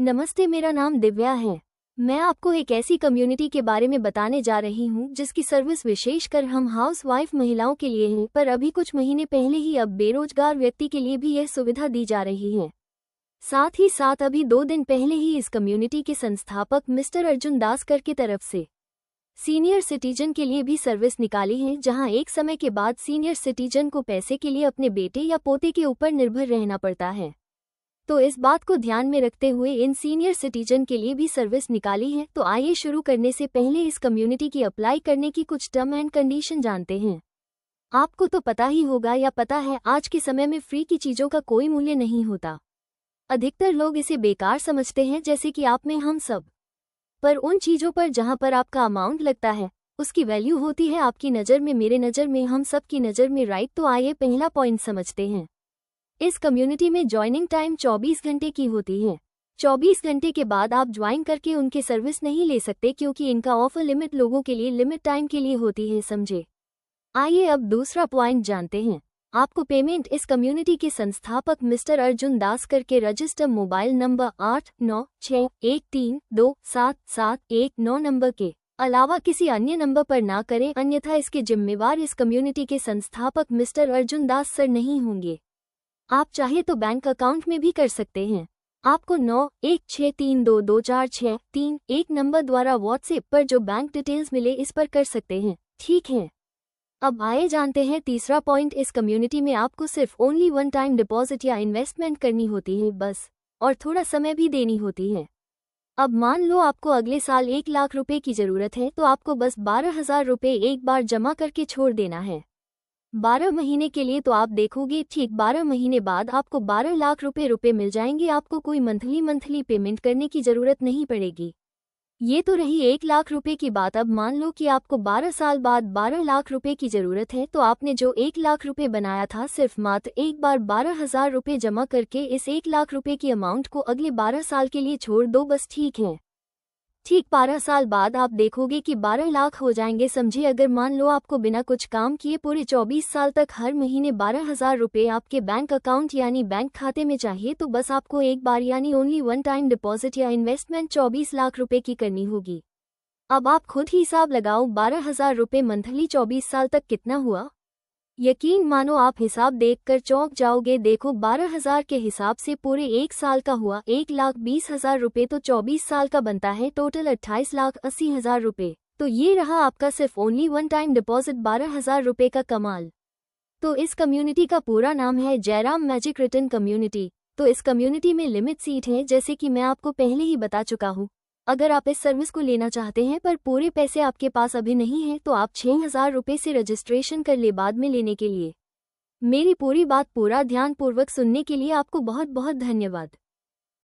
नमस्ते, मेरा नाम दिव्या है। मैं आपको एक ऐसी कम्युनिटी के बारे में बताने जा रही हूँ जिसकी सर्विस विशेषकर हम हाउसवाइफ महिलाओं के लिए है, पर अभी कुछ महीने पहले ही अब बेरोजगार व्यक्ति के लिए भी यह सुविधा दी जा रही है। साथ ही साथ अभी 2 दिन पहले ही इस कम्युनिटी के संस्थापक मिस्टर अर्जुन दासकर की तरफ से सीनियर सिटीजन के लिए भी सर्विस निकाली है, जहां एक समय के बाद सीनियर सिटीजन को पैसे के लिए अपने बेटे या पोते के ऊपर निर्भर रहना पड़ता है। तो इस बात को ध्यान में रखते हुए इन सीनियर सिटीजन के लिए भी सर्विस निकाली है। तो आइए शुरू करने से पहले इस कम्युनिटी की अप्लाई करने की कुछ टर्म एंड कंडीशन जानते हैं। आपको तो पता ही होगा या पता है, आज के समय में फ्री की चीज़ों का कोई मूल्य नहीं होता। अधिकतर लोग इसे बेकार समझते हैं, जैसे कि आप में हम सब। पर उन चीज़ों पर जहां पर आपका अमाउंट लगता है उसकी वैल्यू होती है आपकी नज़र में, मेरे नज़र में, हम सब की नज़र में, राइट। तो आइए पहला पॉइंट समझते हैं। इस कम्युनिटी में ज्वाइनिंग टाइम 24 घंटे की होती है। 24 घंटे के बाद आप ज्वाइन करके उनके सर्विस नहीं ले सकते, क्योंकि इनका ऑफर लिमिट लोगों के लिए लिमिट टाइम के लिए होती है, समझे। आइए अब दूसरा पॉइंट जानते हैं। आपको पेमेंट इस कम्युनिटी के संस्थापक मिस्टर अर्जुन दासकर के रजिस्टर मोबाइल नंबर 8961327719 नंबर के अलावा किसी अन्य नंबर पर ना करें, अन्यथा इसके जिम्मेवार इस कम्युनिटी के संस्थापक मिस्टर अर्जुन दास सर नहीं होंगे। आप चाहे तो बैंक अकाउंट में भी कर सकते हैं। आपको 9163224631 नंबर द्वारा व्हाट्सएप पर जो बैंक डिटेल्स मिले इस पर कर सकते हैं, ठीक है। अब आइए जानते हैं तीसरा पॉइंट। इस कम्युनिटी में आपको सिर्फ ओनली 1 टाइम डिपॉजिट या इन्वेस्टमेंट करनी होती है बस, और थोड़ा समय भी देनी होती है। अब मान लो आपको अगले साल 1 लाख रुपए की ज़रूरत है, तो आपको बस 12,000 रुपये एक बार जमा करके छोड़ देना है 12 महीने के लिए। तो आप देखोगे ठीक 12 महीने बाद आपको 12 लाख रुपए मिल जाएंगे। आपको कोई मंथली पेमेंट करने की ज़रूरत नहीं पड़ेगी। ये तो रही 1 लाख रुपए की बात। अब मान लो कि आपको 12 साल बाद 12 लाख रुपए की ज़रूरत है, तो आपने जो 1 लाख रुपए बनाया था सिर्फ मात्र एक बार 12,000 रुपये जमा करके इस 1 लाख रुपए की अमाउंट को अगले 12 साल के लिए छोड़ दो बस, ठीक है। ठीक 12 साल बाद आप देखोगे कि 12 लाख हो जाएंगे, समझे। अगर मान लो आपको बिना कुछ काम किए पूरे 24 साल तक हर महीने 12,000 रुपये आपके बैंक अकाउंट यानी बैंक खाते में चाहिए, तो बस आपको एक बार यानी ओनली 1 टाइम डिपॉजिट या इन्वेस्टमेंट 24 लाख रुपए की करनी होगी। अब आप खुद ही हिसाब लगाओ, 12,000 रुपये मंथली 24 साल तक कितना हुआ। यकीन मानो आप हिसाब देखकर चौंक जाओगे। देखो 12,000 के हिसाब से पूरे 1 साल का हुआ 1,20,000 रुपये, तो 24 साल का बनता है टोटल 28,80,000 रुपये। तो ये रहा आपका सिर्फ ओनली 1 टाइम डिपॉजिट 12,000 रुपये का कमाल। तो इस कम्युनिटी का पूरा नाम है जयराम मैजिक रिटर्न कम्युनिटी। तो इस कम्युनिटी में लिमिट सीट है, जैसे कि मैं आपको पहले ही बता चुका हूँ। अगर आप इस सर्विस को लेना चाहते हैं पर पूरे पैसे आपके पास अभी नहीं है, तो आप 6,000 रुपये से रजिस्ट्रेशन कर ले बाद में लेने के लिए। मेरी पूरी बात पूरा ध्यानपूर्वक सुनने के लिए आपको बहुत बहुत धन्यवाद।